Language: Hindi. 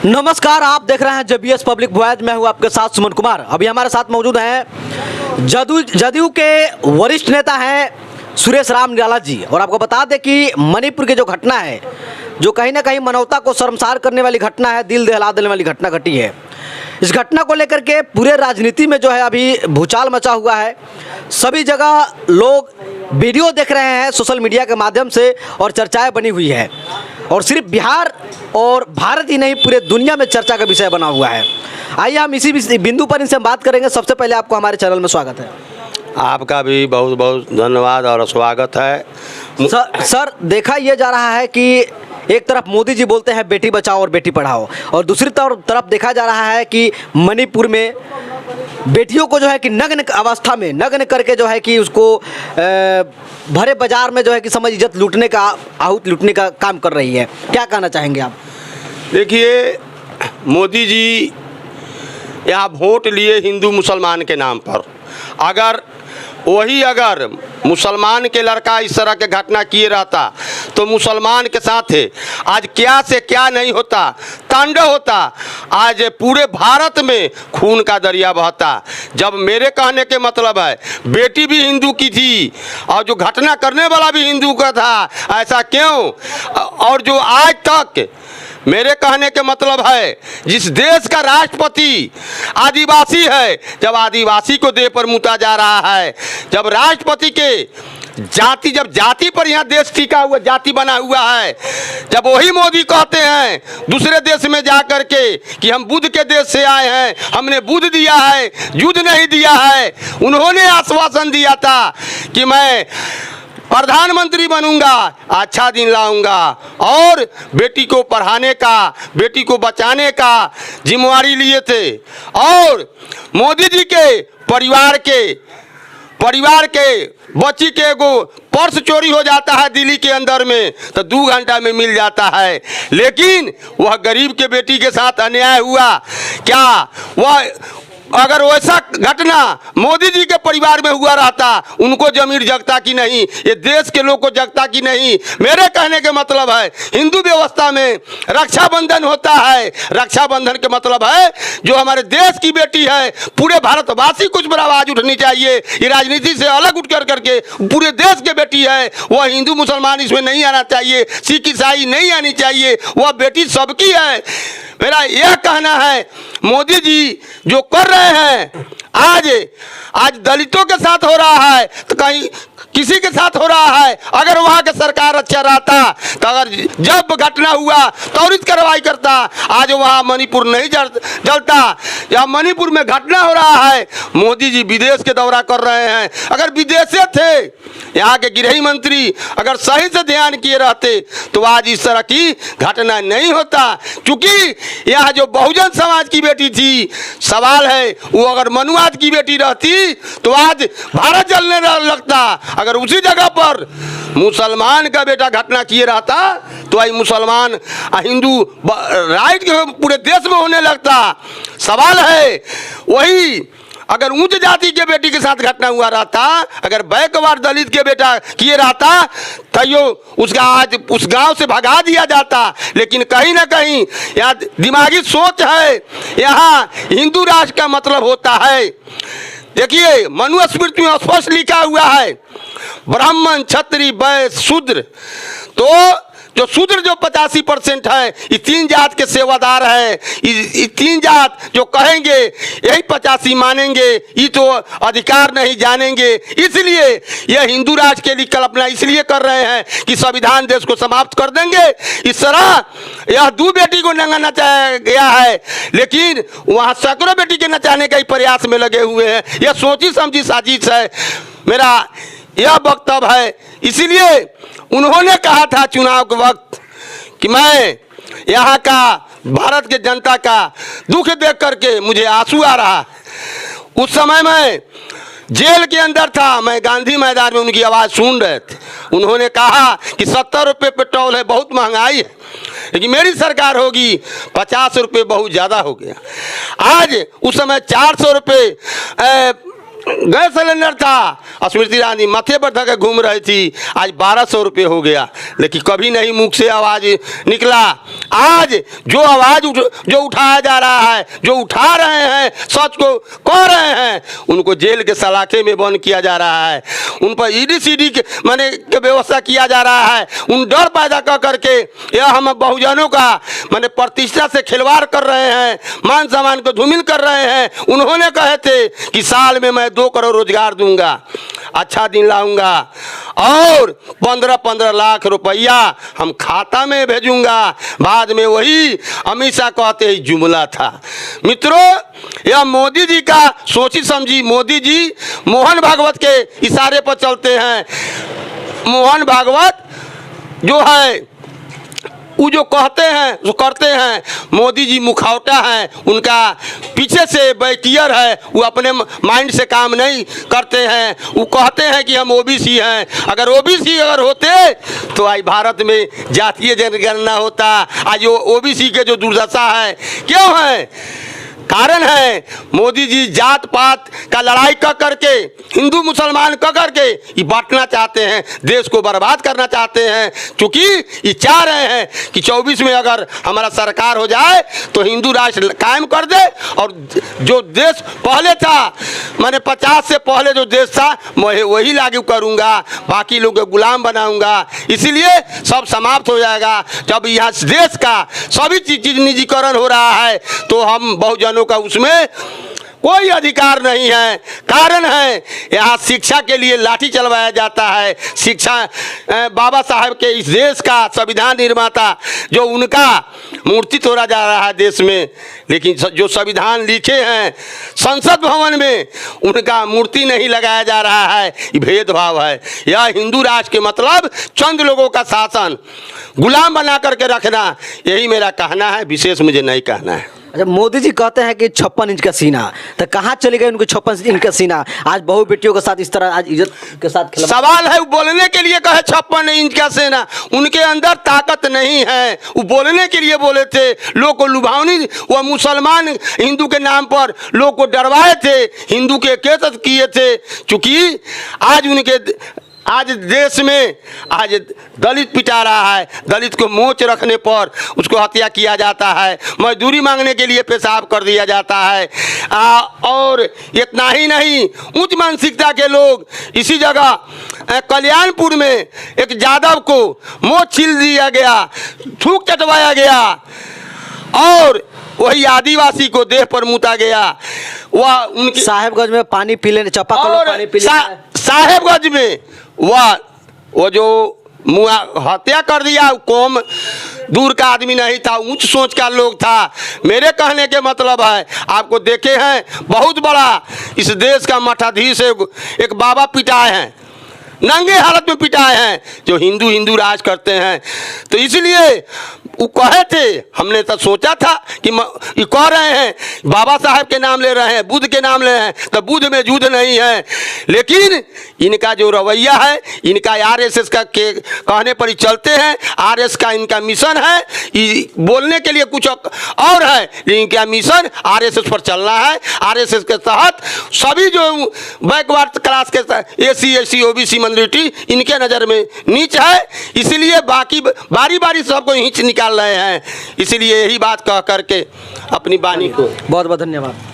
नमस्कार, आप देख रहे हैं जेबीएस पब्लिक वॉइस। मैं हूं आपके साथ सुमन कुमार। अभी हमारे साथ मौजूद हैं जदयू के वरिष्ठ नेता हैं सुरेश राम निराला जी। और आपको बता दें कि मणिपुर की जो घटना है, जो कहीं ना कहीं मानवता को शर्मसार करने वाली घटना है, दिल दहला देने वाली घटना घटी है। इस घटना को लेकर के पूरे राजनीति में जो है अभी भूचाल मचा हुआ है। सभी जगह लोग वीडियो देख रहे हैं सोशल मीडिया के माध्यम से और चर्चाएं बनी हुई है। और सिर्फ बिहार और भारत ही नहीं, पूरे दुनिया में चर्चा का विषय बना हुआ है। आइए हम इसी बिंदु पर इनसे बात करेंगे। सबसे पहले आपको हमारे चैनल में स्वागत है। आपका भी बहुत बहुत धन्यवाद और स्वागत है। सर, देखा यह जा रहा है कि एक तरफ मोदी जी बोलते हैं बेटी बचाओ और बेटी पढ़ाओ, और दूसरी तरफ देखा जा रहा है कि मणिपुर में बेटियों को जो है कि नग्न अवस्था में नग्न करके जो है कि उसको भरे बाजार में जो है कि समझ इज्जत लूटने का, आहूत लूटने का काम कर रही है। क्या कहना चाहेंगे आप? देखिए, मोदी जी यहाँ वोट लिए हिंदू मुसलमान के नाम पर। अगर मुसलमान के लड़का इस तरह के घटना किए रहता तो मुसलमान के साथ है आज क्या से क्या नहीं होता, तांडव होता। आज पूरे भारत में खून का दरिया बहता। जब मेरे कहने के मतलब है बेटी भी हिंदू की थी और जो घटना करने वाला भी हिंदू का था, ऐसा क्यों? और जो आज तक मेरे कहने के मतलब है जिस देश का राष्ट्रपति आदिवासी है, जब आदिवासी को देह पर मुता जा रहा है, जब राष्ट्रपति के जब जाति पर यहाँ देश टिका हुआ, जाति बना हुआ है, जब वही मोदी कहते हैं दूसरे देश में जा कर के कि हम बुद्ध के देश से आए हैं, हमने बुद्ध दिया है, युद्ध नहीं दिया है। उन्होंने आश्वासन दिया था कि मैं प्रधानमंत्री बनूंगा, अच्छा दिन लाऊंगा और बेटी को पढ़ाने का, बेटी को बचाने का जिम्मेवारी लिए थे। और मोदी जी के परिवार के बच्ची के एगो पर्स चोरी हो जाता है दिल्ली के अंदर में तो 2 घंटा में मिल जाता है। लेकिन वह गरीब के बेटी के साथ अन्याय हुआ। क्या वह अगर वैसा घटना मोदी जी के परिवार में हुआ रहता, उनको जमीर जगता कि नहीं, ये देश के लोग को जगता कि नहीं? मेरे कहने के मतलब है हिंदू व्यवस्था में रक्षाबंधन होता है। रक्षाबंधन के मतलब है जो हमारे देश की बेटी है, पूरे भारतवासी कुछ पर आवाज उठनी चाहिए। ये राजनीति से अलग उठ करके पूरे देश के बेटी है, वह हिंदू मुसलमान इसमें नहीं आना चाहिए, सिख ईसाई नहीं आनी चाहिए, वह बेटी सबकी है। मेरा यह कहना है मोदी जी जो कर रहे हैं आज दलितों के साथ हो रहा है तो कहीं किसी के साथ हो रहा है। अगर वहाँ के सरकार अच्छा रहता तो अगर जब घटना हुआ त्वरित कार्रवाई करता। आज वहाँ मणिपुर नहीं जलता। या मणिपुर में घटना हो रहा है, मोदी जी विदेश के दौरा कर रहे हैं। अगर विदेशे थे यहाँ के गृह मंत्री अगर सही से ध्यान किए रहते तो आज इस तरह की घटना नहीं होता। क्योंकि यहाँ जो बहुजन समाज की बेटी थी, सवाल है वो अगर मनुवाद की बेटी रहती तो आज भारत जलने लगता। अगर उसी जगह पर मुसलमान का बेटा घटना किए रहता तो आई मुसलमान हिंदू राइट पूरे देश में होने लगता। सवाल है वही अगर उच्च जाति के बेटी के साथ घटना हुआ रहता, अगर बैकवर्ड दलित के बेटा किए रहता तो उसका आज उस गांव से भगा दिया जाता। लेकिन कहीं ना कहीं यहाँ दिमागी सोच है, यहाँ हिंदू राष्ट्र का मतलब होता है। देखिए मनुस्मृति में स्पष्ट लिखा हुआ है ब्राह्मण क्षत्रिय वैश्य शूद्र। तो जो शूद्र जो 85% है, ये 3 जात के सेवादार है। ये 3 जात जो कहेंगे यही 85 मानेंगे, ये तो अधिकार नहीं जानेंगे। इसलिए यह हिंदू राष्ट्र के लिए कल्पना इसलिए कर रहे हैं कि संविधान देश को समाप्त कर देंगे। इस तरह यह 2 बेटी को नंगा नचाया गया है, लेकिन वहाँ सैकड़ों बेटी के नचाने का ही प्रयास में लगे हुए हैं। यह सोची समझी साजिश है। मेरा यह वक्तव्य है। इसीलिए उन्होंने कहा था चुनाव के वक्त कि मैं यहाँ का भारत के जनता का दुख देख करके मुझे आंसू आ रहा। उस समय मैं जेल के अंदर था, मैं गांधी मैदान में उनकी आवाज़ सुन रहे थे। उन्होंने कहा कि 70 रुपये पेट्रोल है, बहुत महंगाई है, लेकिन मेरी सरकार होगी 50 रुपये बहुत ज़्यादा हो गया। आज उस समय 400 रुपये गैस सिलेंडर था, स्मृति ईरानी माथे पर धके घूम रही थी, आज 1200 रुपये हो गया, लेकिन कभी नहीं मुख से आवाज़ निकला। आज जो आवाज़ जो उठाया जा रहा है, जो उठा रहे हैं, सच को कह रहे हैं, उनको जेल के सलाखे में बंद किया जा रहा है, उन पर ईडी सीडी के माने के व्यवस्था किया जा रहा है। उन डर पैदा कर करके यह हम बहुजनों का माने प्रतिष्ठा से खिलवाड़ कर रहे हैं, मान सम्मान को धूमिल कर रहे हैं। उन्होंने कहे थे कि साल में मैं 2 करोड़ रोजगार दूंगा, अच्छा दिन लाऊंगा और 15-15 लाख रुपया हम खाता में भेजूंगा। बाद में वही अमित शाह कहते ही जुमला था। मित्रों, यह मोदी जी का सोची समझी, मोदी जी मोहन भागवत के इशारे पर चलते हैं। मोहन भागवत जो है वो जो कहते हैं जो करते हैं, मोदी जी मुखौटा हैं, उनका पीछे से बैटियर है, वो अपने माइंड से काम नहीं करते हैं। वो कहते हैं कि हम ओबीसी हैं। अगर ओबीसी अगर होते तो आज भारत में जातीय जनगणना होता। आज वो ओबीसी के जो दुर्दशा है क्यों है? कारण है मोदी जी जात पात का लड़ाई कर करके, हिंदू मुसलमान कर करके ये बांटना चाहते हैं, देश को बर्बाद करना चाहते हैं। क्योंकि ये चाह रहे हैं कि 24 में अगर हमारा सरकार हो जाए तो हिंदू राष्ट्र कायम कर दे, और जो देश पहले था मैंने 50 से पहले जो देश था मैं वही लागू करूँगा, बाकी लोग को गुलाम बनाऊँगा। इसीलिए सब समाप्त हो जाएगा। जब यहाँ देश का सभी चीज़ निजीकरण हो रहा है तो हम बहुजन का उसमें कोई अधिकार नहीं है। कारण है यहाँ शिक्षा के लिए लाठी चलवाया जाता है। शिक्षा बाबा साहब के इस देश का संविधान निर्माता जो उनका मूर्ति तोड़ा जा रहा है देश में, लेकिन जो संविधान लिखे हैं संसद भवन में उनका मूर्ति नहीं लगाया जा रहा है। ये भेदभाव है। यह हिंदू राष्ट्र के मतलब चंद लोगों का शासन, गुलाम बना करके रखना, यही मेरा कहना है, विशेष मुझे नहीं कहना है। अच्छा, मोदी जी कहते हैं कि 56 इंच का सीना, तो कहाँ चले गए उनके 56 इंच का सीना? आज बहू बेटियों के साथ इस तरह आज इज्जत के साथ खिलवाड़। सवाल है वो बोलने के लिए कहे 56 इंच का सेना, उनके अंदर ताकत नहीं है। वो बोलने के लिए बोले थे, लोग को लुभावनी, वो मुसलमान हिंदू के नाम पर लोग को डरवाए थे, हिंदू के केतत किए थे। चूंकि आज देश में आज दलित पिटा रहा है, दलित को मोच रखने पर उसको हत्या किया जाता है, मजदूरी मांगने के लिए पेशाब कर दिया जाता है। और इतना ही नहीं, उच्च मानसिकता के लोग इसी जगह कल्याणपुर में एक यादव को मोच छील दिया गया, थूक चटवाया गया और वही आदिवासी को देह पर मुता गया। वह उनकी साहेबगंज में पानी पी लेने, चापाकल पानी पी लेने, साहेबगंज में वो जो हत्या कर दिया, कौम दूर का आदमी नहीं था, उच्च सोच का लोग था। मेरे कहने के मतलब है, आपको देखे हैं बहुत बड़ा इस देश का मठाधीश एक बाबा पिटाए हैं, नंगे हालत में पिटाए हैं, जो हिंदू राज करते हैं। तो इसलिए वो कहे थे, हमने तो सोचा था कि ये कह रहे हैं बाबा साहब के नाम ले रहे हैं, बुद्ध के नाम ले रहे हैं, तो बुद्ध में युद्ध नहीं है। लेकिन इनका जो रवैया है, इनका आरएसएस का के कहने पर ही चलते हैं। आरएसएस का इनका मिशन है, ये बोलने के लिए कुछ और है, लेकिन इनका मिशन आरएसएस पर चलना है। आरएसएस के तहत सभी जो बैकवर्ड क्लास के एसी एससी ओबीसी माइनॉरिटी इनके नज़र में नीच है, इसलिए बाकी बारी बारी सबको हींच निकाल रहे हैं। इसलिए यही बात कह करके अपनी वाणी को बहुत बहुत धन्यवाद।